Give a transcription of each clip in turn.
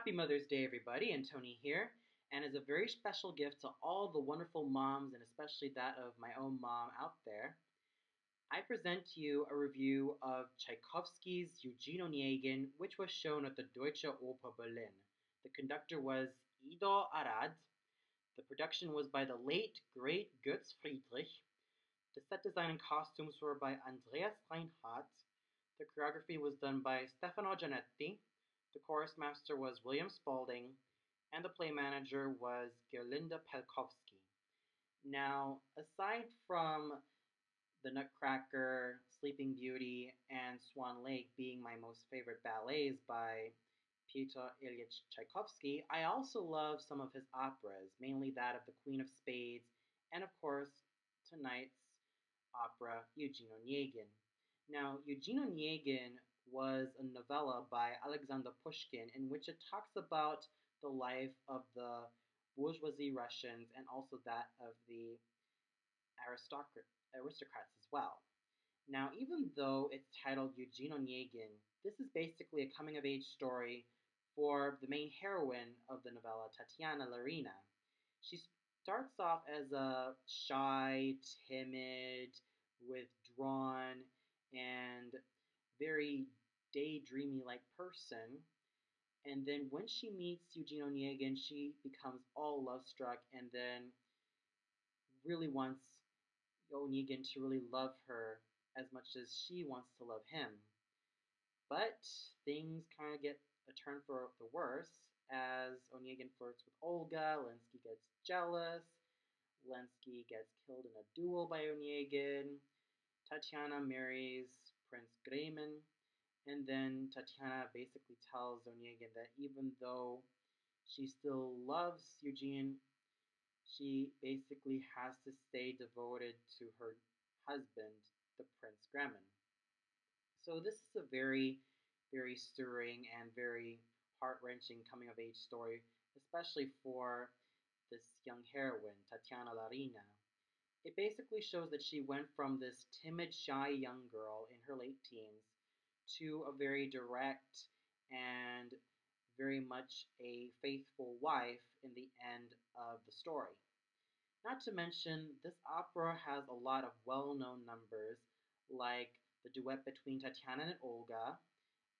Happy Mother's Day, everybody, and Tony here. And as a very special gift to all the wonderful moms, and especially that of my own mom out there, I present to you a review of Tchaikovsky's Eugene Onegin, which was shown at the Deutsche Oper Berlin. The conductor was Ido Arad. The production was by the late, great Gotz Friedrich. The set design and costumes were by Andreas Reinhardt. The choreography was done by Stefano Giannetti. The chorus master was William Spalding, and the play manager was Gerlinda Pelkowski. Now, aside from The Nutcracker, Sleeping Beauty, and Swan Lake being my most favorite ballets by Peter Ilyich Tchaikovsky, I also love some of his operas, mainly that of The Queen of Spades, and of course, tonight's opera, Eugene Onegin. Now, Eugene Onegin was a novella by Alexander Pushkin in which it talks about the life of the bourgeoisie Russians and also that of the aristocrats as well. Now, even though it's titled Eugene Onegin, this is basically a coming of age story for the main heroine of the novella, Tatiana Larina. She starts off as a shy, timid, withdrawn, and very daydreamy like person. And then when she meets Eugene Onegin, she becomes all love struck and then really wants Onegin to really love her as much as she wants to love him. But things kind of get a turn for the worse as Onegin flirts with Olga, Lenski gets jealous, Lenski gets killed in a duel by Onegin, Tatiana marries Prince Gremin, and then Tatiana basically tells Onegin that even though she still loves Eugene, she basically has to stay devoted to her husband, the Prince Gremin. So this is a very, very stirring and very heart-wrenching coming-of-age story, especially for this young heroine, Tatiana Larina. It basically shows that she went from this timid, shy young girl in her late teens to a very direct and very much a faithful wife in the end of the story. Not to mention, this opera has a lot of well known numbers, like the duet between Tatiana and Olga,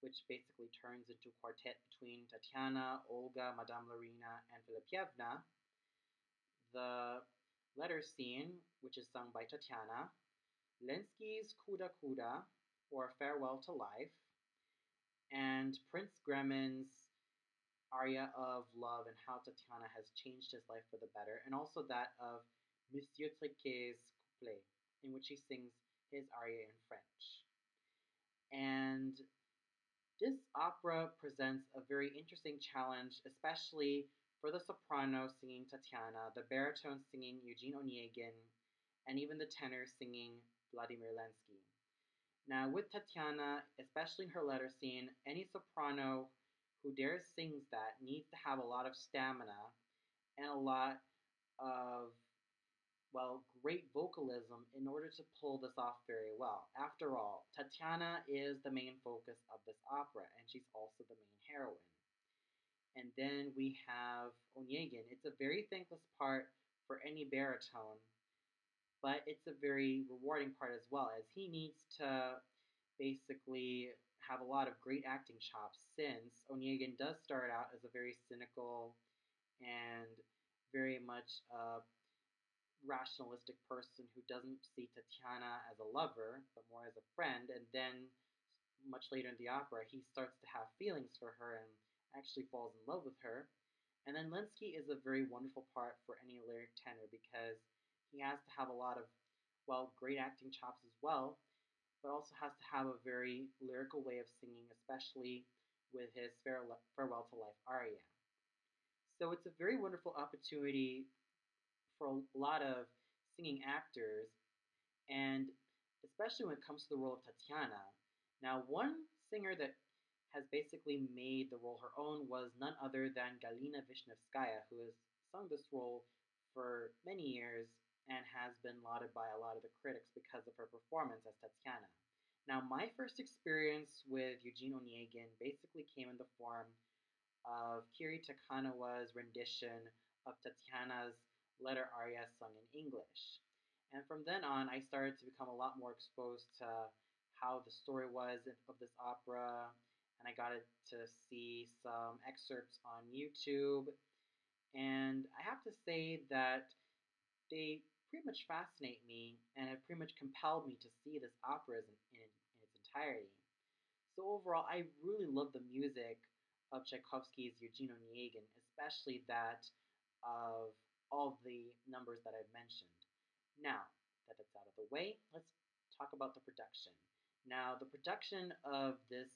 which basically turns into a quartet between Tatiana, Olga, Madame Larina, and Filipievna, the letter scene, which is sung by Tatiana, Lenski's Kuda Kuda, or Farewell to Life, and Prince Gremin's aria of love and how Tatiana has changed his life for the better, and also that of Monsieur Triquet's couplet, in which he sings his aria in French. And this opera presents a very interesting challenge, especially for the soprano singing Tatiana, the baritone singing Eugene Onegin, and even the tenor singing Vladimir Lensky. Now, with Tatiana, especially in her letter scene, any soprano who dares sings that needs to have a lot of stamina and a lot of, well, great vocalism in order to pull this off very well. After all, Tatiana is the main focus of this opera, and she's also the main heroine. And then we have Onegin. It's a very thankless part for any baritone, but it's a very rewarding part as well, as he needs to basically have a lot of great acting chops since Onegin does start out as a very cynical and very much a rationalistic person who doesn't see Tatiana as a lover, but more as a friend, and then much later in the opera, he starts to have feelings for her and actually falls in love with her. And then Lensky is a very wonderful part for any lyric tenor because he has to have a lot of, well, great acting chops as well, but also has to have a very lyrical way of singing, especially with his Farewell to Life aria. So it's a very wonderful opportunity for a lot of singing actors, and especially when it comes to the role of Tatiana. Now, one singer that has basically made the role her own was none other than Galina Vishnevskaya, who has sung this role for many years and has been lauded by a lot of the critics because of her performance as Tatiana. Now, my first experience with Eugene Onegin basically came in the form of of Kiri Takanawa's rendition of Tatiana's letter aria sung in English. And from then on, I started to become a lot more exposed to how the story was of this opera, and I got to see some excerpts on YouTube. And I have to say that they pretty much fascinate me and have pretty much compelled me to see this opera in its entirety. So overall, I really love the music of Tchaikovsky's Eugene Onegin, especially that of all the numbers that I've mentioned. Now that that's out of the way, let's talk about the production. Now, the production of this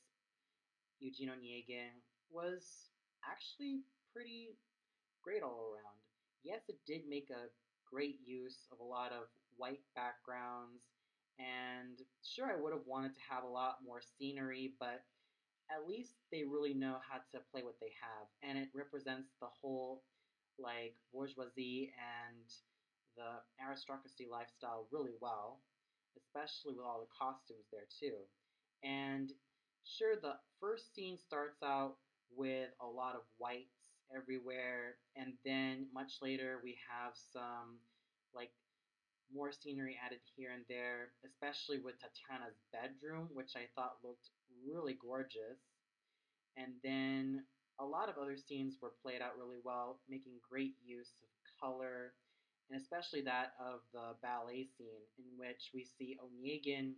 Eugene Onegin was actually pretty great all around. Yes, it did make a great use of a lot of white backgrounds, and sure, I would have wanted to have a lot more scenery, but at least they really know how to play what they have, and it represents the whole like bourgeoisie and the aristocracy lifestyle really well, especially with all the costumes there too. And sure, the first scene starts out with a lot of whites everywhere, and then much later we have some like more scenery added here and there, especially with Tatiana's bedroom, which I thought looked really gorgeous. And then a lot of other scenes were played out really well, making great use of color, and especially that of the ballet scene, in which we see Onegin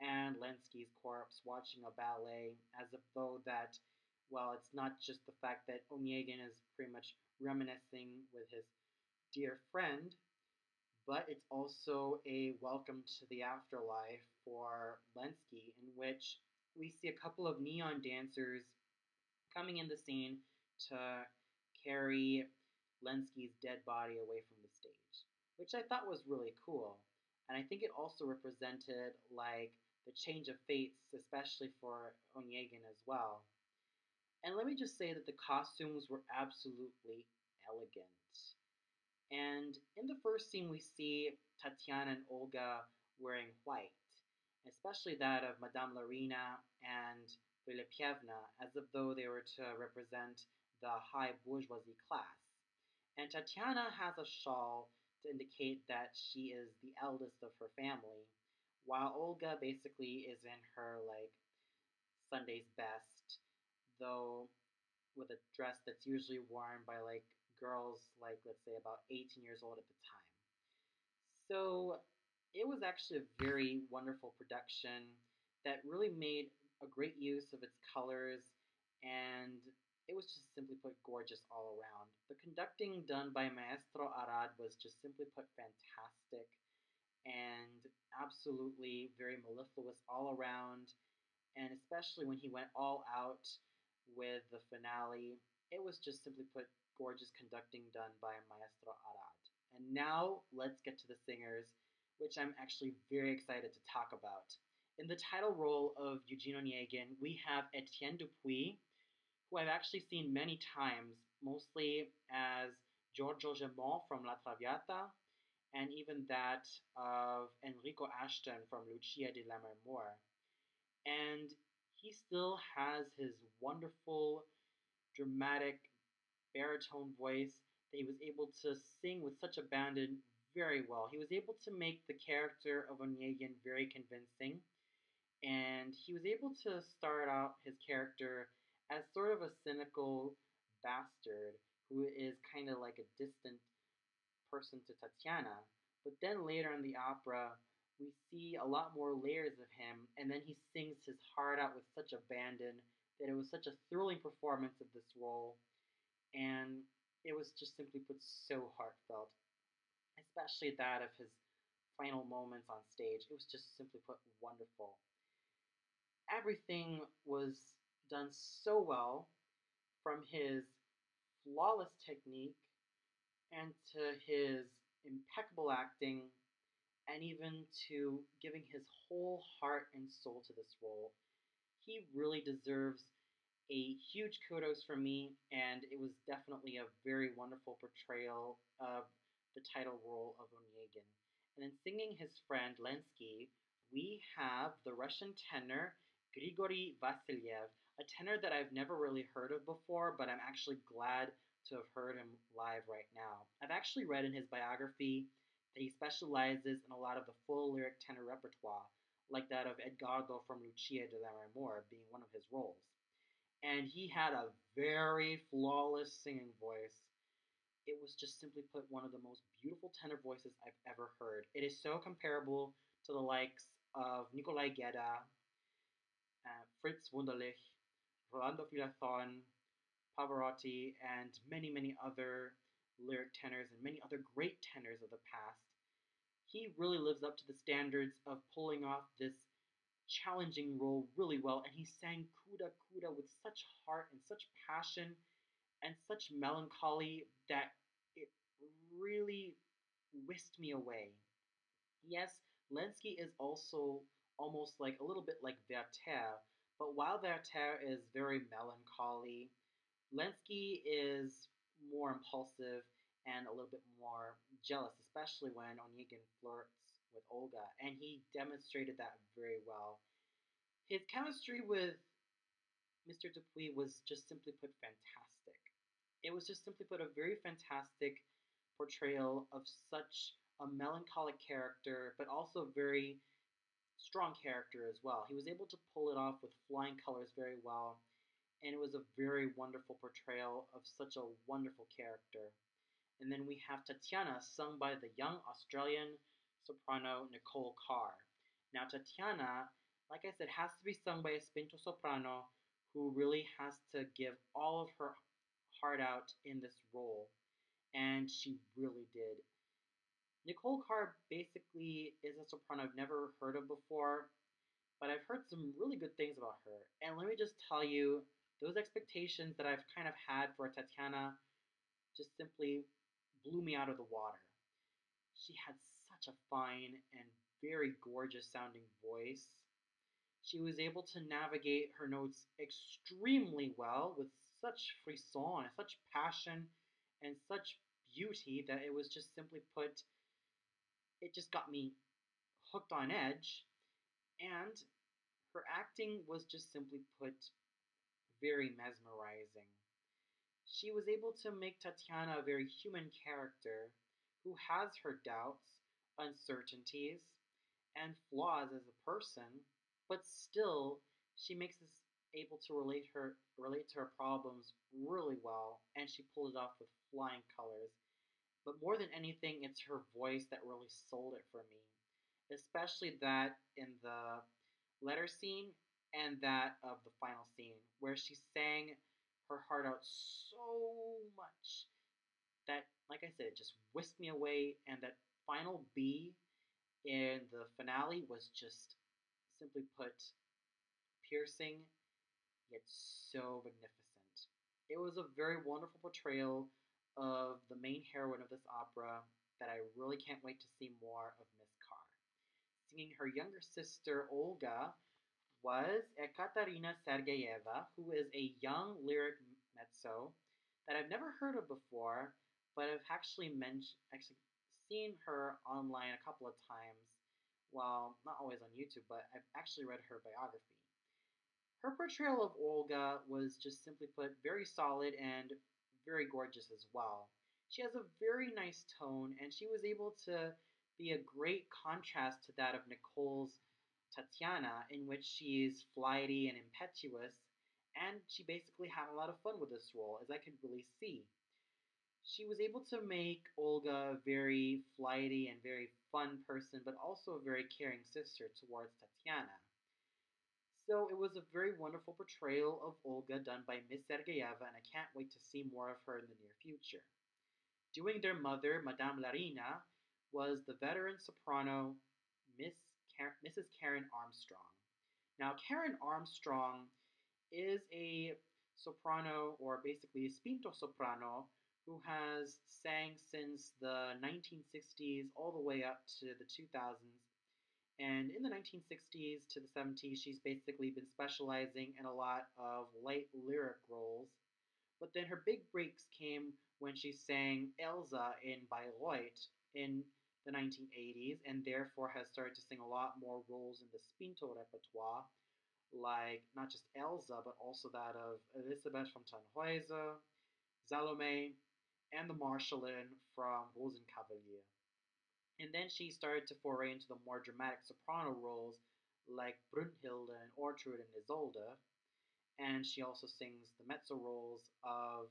and Lenski's corpse watching a ballet, as if though that, well, it's not just the fact that Onegin is pretty much reminiscing with his dear friend, but it's also a welcome to the afterlife for Lenski, in which we see a couple of neon dancers coming in the scene to carry Lenski's dead body away from the stage, which I thought was really cool. And I think it also represented like the change of fates, especially for Onegin as well. And let me just say that the costumes were absolutely elegant. And in the first scene, we see Tatiana and Olga wearing white, especially that of Madame Larina and Filipievna, as if though they were to represent the high bourgeoisie class. And Tatiana has a shawl to indicate that she is the eldest of her family, while Olga basically is in her like Sunday's best, though with a dress that's usually worn by like girls like let's say about 18 years old at the time. So it was actually a very wonderful production that really made a great use of its colors, and it was just simply put gorgeous all around. The conducting done by Maestro Arad was just simply put fantastic and absolutely very mellifluous all around, and especially when he went all out with the finale, it was just simply put gorgeous conducting done by Maestro Arad. And now let's get to the singers, which I'm actually very excited to talk about. In the title role of Eugene Onegin, we have Etienne Dupuis, who I've actually seen many times, mostly as Giorgio Gemont from La Traviata, and even that of Enrico Ashton from Lucia di Lammermoor. And he still has his wonderful, dramatic baritone voice that he was able to sing with such abandon very well. He was able to make the character of Onegin very convincing, and he was able to start out his character as sort of a cynical bastard who is kind of like a distant person to Tatiana. But then later in the opera, we see a lot more layers of him, and then he sings his heart out with such abandon that it was such a thrilling performance of this role, and it was just simply put so heartfelt, especially that of his final moments on stage. It was just simply put wonderful. Everything was done so well, from his flawless technique and to his impeccable acting, and even to giving his whole heart and soul to this role. He really deserves a huge kudos from me, and it was definitely a very wonderful portrayal of the title role of Onegin. And in singing his friend Lensky, we have the Russian tenor Grigory Vasilyev. a tenor that I've never really heard of before, but I'm actually glad to have heard him live right now. I've actually read in his biography that he specializes in a lot of the full lyric tenor repertoire, like that of Edgardo from Lucia de Lammermoor being one of his roles. And he had a very flawless singing voice. It was just simply put one of the most beautiful tenor voices I've ever heard. It is so comparable to the likes of Nikolai Gedda, Fritz Wunderlich, Rolando Filathon, Pavarotti, and many, many other lyric tenors and many other great tenors of the past. He really lives up to the standards of pulling off this challenging role really well, and he sang Kuda Kuda with such heart and such passion and such melancholy that it really whisked me away. Yes, Lenski is also almost like a little bit like Werther, but while Werther is very melancholy, Lenski is more impulsive and a little bit more jealous, especially when Onegin flirts with Olga, and he demonstrated that very well. His chemistry with Mr. Dupuis was just simply put fantastic. It was just simply put a very fantastic portrayal of such a melancholic character, but also a very strong character as well. He was able to pull it off with flying colors very well, and it was a very wonderful portrayal of such a wonderful character. And then we have Tatiana, sung by the young Australian soprano Nicole Carr. Now, Tatiana, like I said, has to be sung by a spinto soprano who really has to give all of her heart out in this role, and she really did. Nicole Carr basically is a soprano I've never heard of before, but I've heard some really good things about her. And let me just tell you, those expectations that I've kind of had for Tatiana just simply blew me out of the water. She had such a fine and very gorgeous sounding voice. She was able to navigate her notes extremely well with such frisson and such passion and such beauty that it was just simply put, it just got me hooked on edge. And her acting was just simply put very mesmerizing. She was able to make Tatiana a very human character who has her doubts, uncertainties, and flaws as a person, but still she makes us able to relate to her problems really well, and she pulled it off with flying colors. But more than anything, it's her voice that really sold it for me, especially that in the letter scene and that of the final scene, where she sang her heart out so much that, like I said, it just whisked me away. And that final B in the finale was just simply put piercing yet so magnificent. It was a very wonderful portrayal of the main heroine of this opera that I really can't wait to see more of Miss Carr. Singing her younger sister Olga was Ekaterina Sergeyeva, who is a young lyric mezzo that I've never heard of before, but I've actually seen her online a couple of times. Well, not always on YouTube, but I've actually read her biography. Her portrayal of Olga was just simply put very solid and very gorgeous as well. She has a very nice tone, and she was able to be a great contrast to that of Nicole's Tatiana, in which she's flighty and impetuous, and she basically had a lot of fun with this role, as I could really see. She was able to make Olga a very flighty and very fun person, but also a very caring sister towards Tatiana. So it was a very wonderful portrayal of Olga done by Miss Sergeyeva, and I can't wait to see more of her in the near future. Doing their mother, Madame Larina, was the veteran soprano Mrs. Karen Armstrong. Now, Karen Armstrong is a soprano, or basically a spinto soprano, who has sang since the 1960s all the way up to the 2000s. And in the 1960s to the 70s, she's basically been specializing in a lot of light lyric roles. But then her big breaks came when she sang Elsa in Bayreuth in the 1980s, and therefore has started to sing a lot more roles in the spinto repertoire, like not just Elsa, but also that of Elisabeth from Tannhäuser, Salome, and the Marschallin from Rosenkavalier. And then she started to foray into the more dramatic soprano roles like Brünnhilde and Ortrud and Isolde, and she also sings the mezzo roles of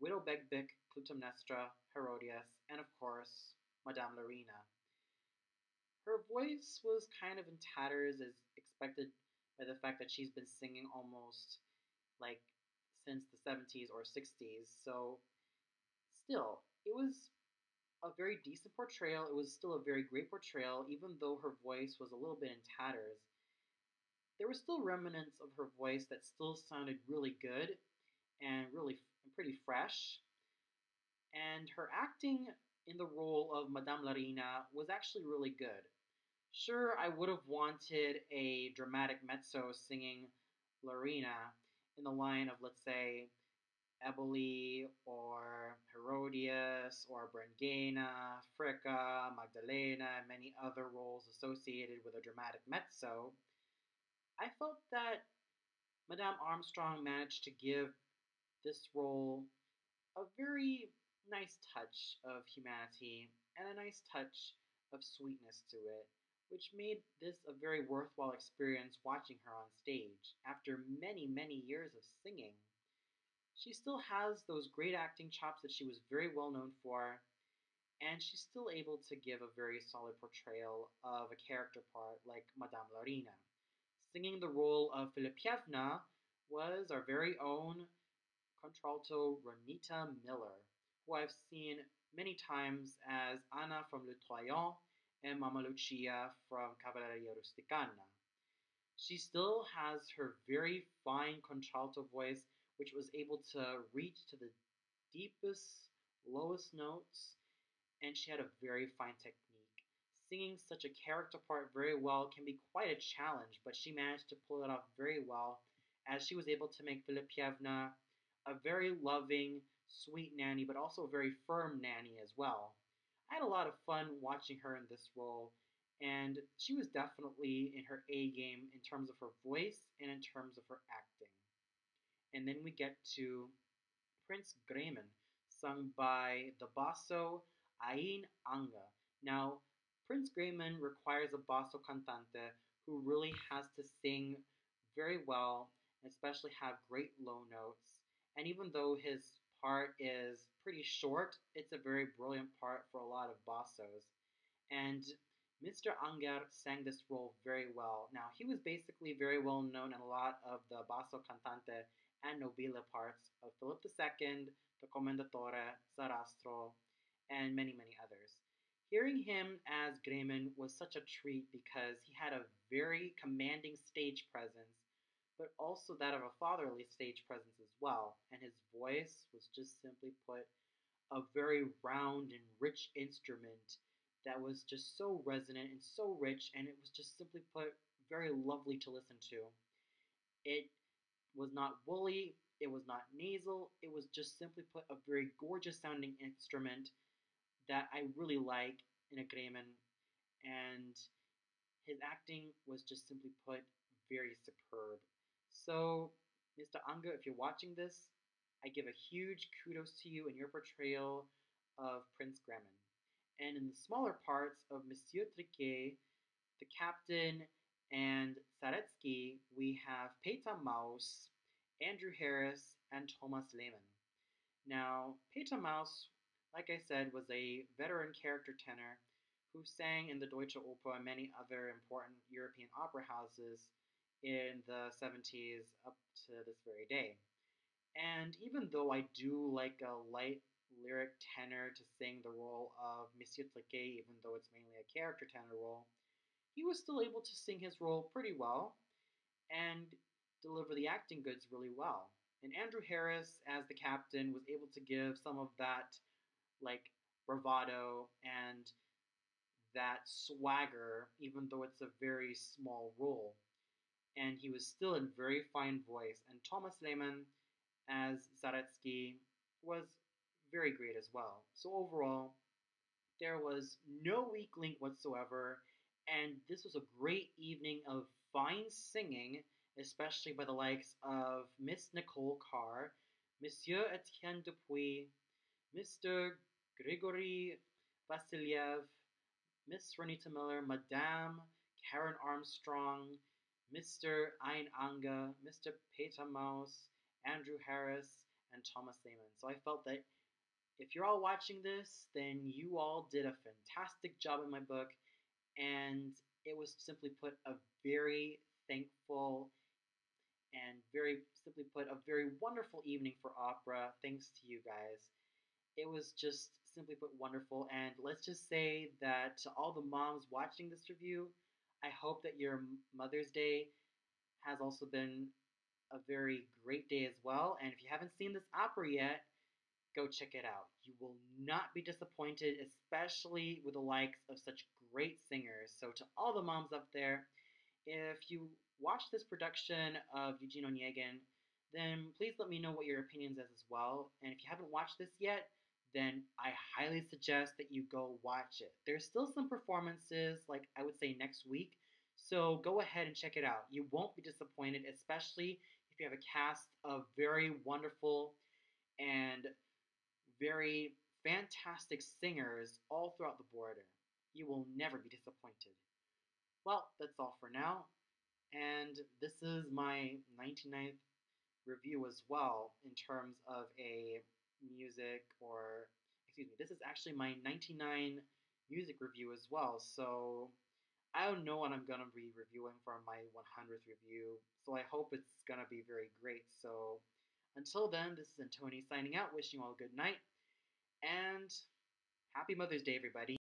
Widow Begbik, Clytemnestra, Herodias, and of course, Madame Larina. Her voice was kind of in tatters as expected by the fact that she's been singing almost like since the 70s or 60s. So, still, it was a very decent portrayal. It was still a very great portrayal, even though her voice was a little bit in tatters. There were still remnants of her voice that still sounded really good and really pretty fresh. And her acting in the role of Madame Larina was actually really good. Sure, I would have wanted a dramatic mezzo singing Larina in the line of, let's say, Eboli or Herodias or Brangena, Fricka, Magdalena, and many other roles associated with a dramatic mezzo. I felt that Madame Armstrong managed to give this role a very nice touch of humanity and a nice touch of sweetness to it, which made this a very worthwhile experience watching her on stage after many, many years of singing. She still has those great acting chops that she was very well known for, and she's still able to give a very solid portrayal of a character part like Madame Larina. Singing the role of Filipievna was our very own contralto Ronita Miller, who I've seen many times as Anna from Le Troyon and Mama Lucia from Cavalleria Rusticana. She still has her very fine contralto voice, which was able to reach to the deepest, lowest notes, and she had a very fine technique. Singing such a character part very well can be quite a challenge, but she managed to pull it off very well, as she was able to make Filipievna a very loving, sweet nanny, but also a very firm nanny as well. I had a lot of fun watching her in this role, and she was definitely in her A game in terms of her voice and in terms of her acting. And then we get to Prince Gremen, sung by the basso Ain Anga. Now, Prince Gremen requires a basso cantante who really has to sing very well, and especially have great low notes. And even though his part is pretty short, it's a very brilliant part for a lot of bassos. And Mr. Anger sang this role very well. Now, he was basically very well known in a lot of the basso cantante and nobile parts of Philip II, the Commendatore, Sarastro, and many, many others. Hearing him as Gremen was such a treat because he had a very commanding stage presence, but also that of a fatherly stage presence as well. And his voice was just simply put a very round and rich instrument that was just so resonant and so rich, and it was just simply put very lovely to listen to. It was not woolly, it was not nasal, it was just simply put a very gorgeous sounding instrument that I really like in a Gremen, and his acting was just simply put very superb. So, Mr. Anga, if you're watching this, I give a huge kudos to you in your portrayal of Prince Gremen. And in the smaller parts of Monsieur Triquet, the captain, and Saretsky, we have Peta Maus, Andrew Harris, and Thomas Lehmann. Now, Peta Maus, like I said, was a veteran character tenor who sang in the Deutsche Oper and many other important European opera houses in the 70s up to this very day. And even though I do like a light lyric tenor to sing the role of Monsieur Triquet, even though it's mainly a character tenor role, he was still able to sing his role pretty well and deliver the acting goods really well. And Andrew Harris, as the captain, was able to give some of that, like, bravado and that swagger, even though it's a very small role. And he was still in very fine voice. And Thomas Lehmann, as Zaretsky, was very great as well. So overall, there was no weak link whatsoever, and this was a great evening of fine singing, especially by the likes of Miss Nicole Carr, Monsieur Etienne Dupuis, Mr. Grigory Vasiliev, Miss Renita Miller, Madame Karen Armstrong, Mr. Ein Anga, Mr. Peter Maus, Andrew Harris, and Thomas Lehman. So I felt that if you're all watching this, then you all did a fantastic job in my book, and it was simply put a very thankful and very simply put a very wonderful evening for opera thanks to you guys. It was just simply put wonderful, and let's just say that to all the moms watching this review, I hope that your Mother's Day has also been a very great day as well. And if you haven't seen this opera yet, go check it out. You will not be disappointed, especially with the likes of such great singers. So, to all the moms up there, if you watch this production of Eugene Onegin, then please let me know what your opinions is as well. And if you haven't watched this yet, then I highly suggest that you go watch it. There's still some performances, like I would say next week, so go ahead and check it out. You won't be disappointed, especially if you have a cast of very wonderful and very fantastic singers all throughout the border. You will never be disappointed. Well, that's all for now, and this is my 99th review as well in terms of a music or excuse me, this is actually my 99 music review as well. So I don't know what I'm going to be reviewing for my 100th review, so I hope it's going to be very great. So until then, this is Antoni signing out, wishing you all a good night, and happy Mother's Day, everybody.